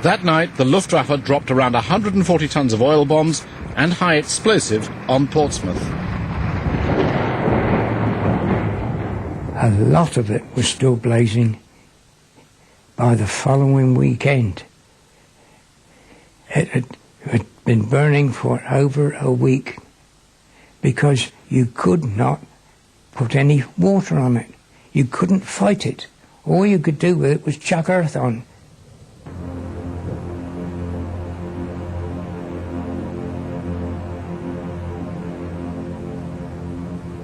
That night, the Luftwaffe dropped around 140 tons of oil bombs and high explosives on Portsmouth. A lot of it was still blazing by the following weekend. It had been burning for over a week because you could not put any water on it. You couldn't fight it. All you could do with it was chuck earth on.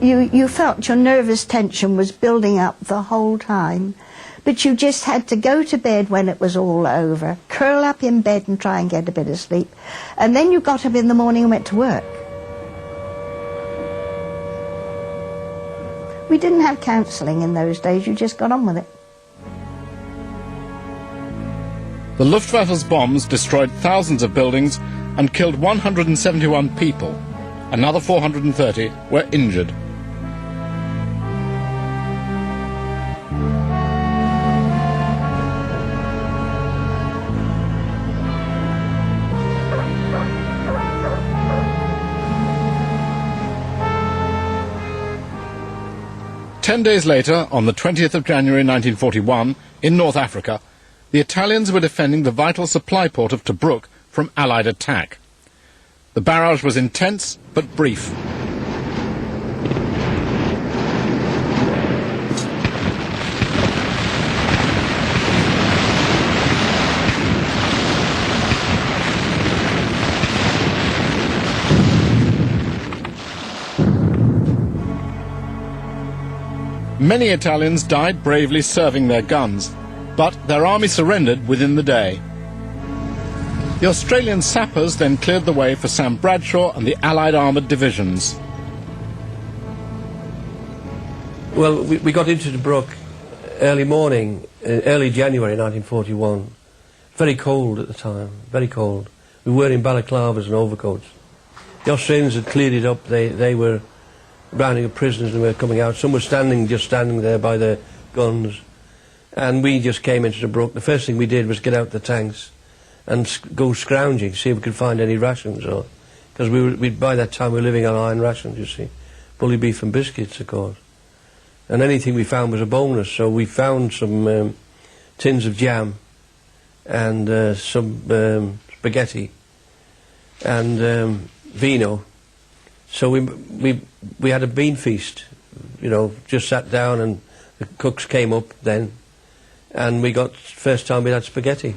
You felt your nervous tension was building up the whole time, but you just had to go to bed when it was all over, curl up in bed and try and get a bit of sleep, and then you got up in the morning and went to work. We didn't have counselling in those days, you just got on with it. The Luftwaffe's bombs destroyed thousands of buildings and killed 171 people. Another 430 were injured. Ten days later, on the 20th of January 1941, in North Africa, the Italians were defending the vital supply port of Tobruk from Allied attack. The barrage was intense but brief. Many Italians died bravely serving their guns, but their army surrendered within the day. The Australian sappers then cleared the way for Sam Bradshaw and the Allied armoured divisions. Well, we got into Tobruk early morning, early January 1941. Very cold at the time, very cold. We were in balaclavas and overcoats. The Australians had cleared it up. They were rounding up prisoners and were coming out. Some were just standing there by their guns. And we just came into Tobruk. The first thing we did was get out the tanks and go scrounging, see if we could find any rations. Because by that time we were living on iron rations, you see. Bully beef and biscuits, of course. And anything we found was a bonus. So we found some tins of jam and some spaghetti and vino. So we had a bean feast, you know, just sat down and the cooks came up then and first time we had spaghetti.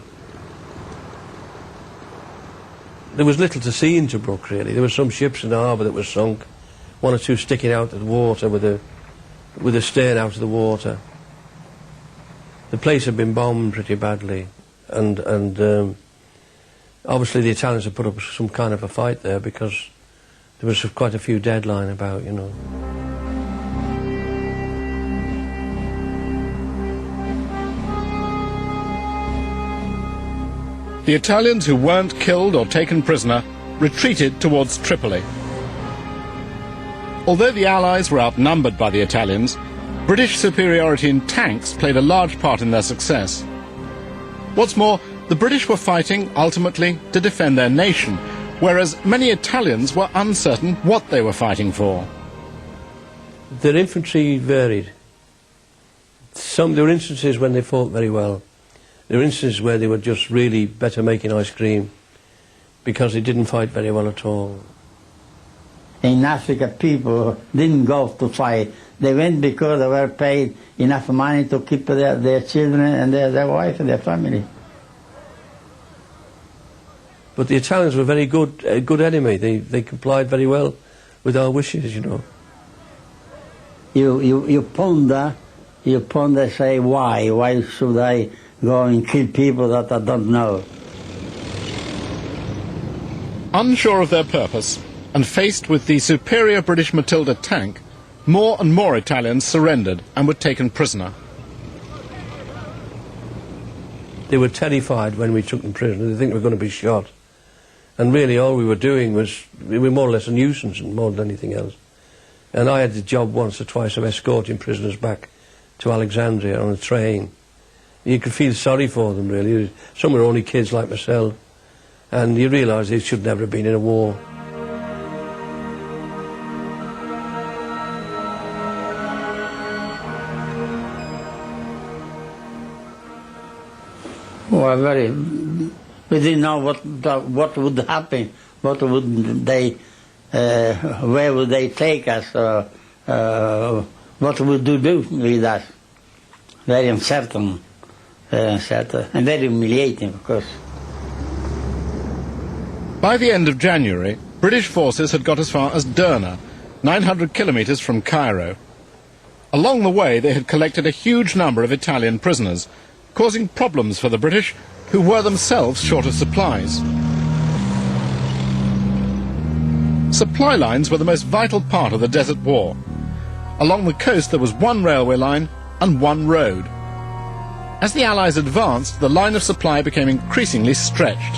There was little to see in Tobruk really. There were some ships in the harbour that were sunk, one or two sticking out of the water with a stern out of the water. The place had been bombed pretty badly and obviously the Italians had put up some kind of a fight there because there was quite a few dead lying about, you know. The Italians who weren't killed or taken prisoner retreated towards Tripoli. Although the Allies were outnumbered by the Italians, British superiority in tanks played a large part in their success. What's more, the British were fighting, ultimately, to defend their nation, whereas many Italians were uncertain what they were fighting for. Their infantry varied. There were instances when they fought very well. There were instances where they were just really better making ice cream because they didn't fight very well at all. In Africa, people didn't go to fight. They went because they were paid enough money to keep their children and their wife and their family. But the Italians were a good enemy. They complied very well with our wishes, you know. You ponder, say, why? Why should I go and kill people that I don't know? Unsure of their purpose, and faced with the superior British Matilda tank, more and more Italians surrendered and were taken prisoner. They were terrified when we took them prisoner. They think we were going to be shot. And really all we were doing was, we were more or less a nuisance more than anything else. And I had the job once or twice of escorting prisoners back to Alexandria on a train. You could feel sorry for them, really. Some were only kids like myself, and you realise they should never have been in a war. Well, we didn't know what would happen, what would they, where would they take us, what would they do with us. Very uncertain, and very humiliating, of course. By the end of January, British forces had got as far as Derna, 900 kilometres from Cairo. Along the way, they had collected a huge number of Italian prisoners, causing problems for the British, who were themselves short of supplies. Supply lines were the most vital part of the Desert War. Along the coast there was one railway line and one road. As the Allies advanced, the line of supply became increasingly stretched.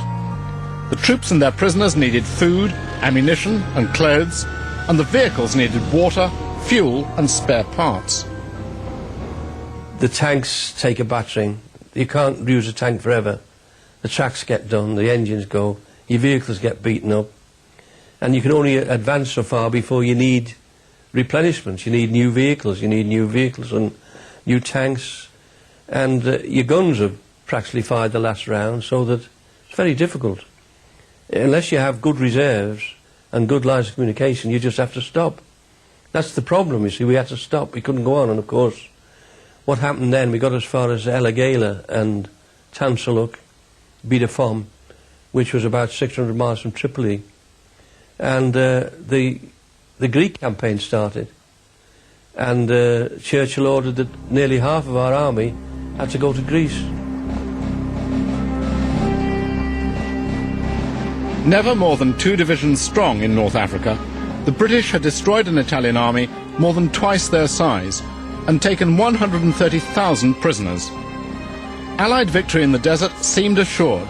The troops and their prisoners needed food, ammunition and clothes, and the vehicles needed water, fuel and spare parts. The tanks take a battering. You can't use a tank forever. The tracks get done, the engines go, your vehicles get beaten up, and you can only advance so far before you need replenishments. You need new vehicles and new tanks, and your guns have practically fired the last round, so that it's very difficult. Unless you have good reserves and good lines of communication, you just have to stop. That's the problem, you see. We had to stop, we couldn't go on, and of course what happened then, we got as far as Elagala and Tansaluk, Bidafom, which was about 600 miles from Tripoli, and the Greek campaign started, and Churchill ordered that nearly half of our army had to go to Greece. Never more than 2 divisions strong in North Africa, the British had destroyed an Italian army more than twice their size and taken 130,000 prisoners. Allied victory in the desert seemed assured.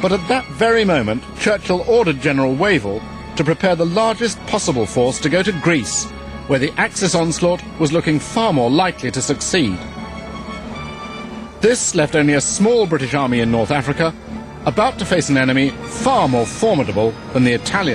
But at that very moment, Churchill ordered General Wavell to prepare the largest possible force to go to Greece, where the Axis onslaught was looking far more likely to succeed. This left only a small British army in North Africa, about to face an enemy far more formidable than the Italians.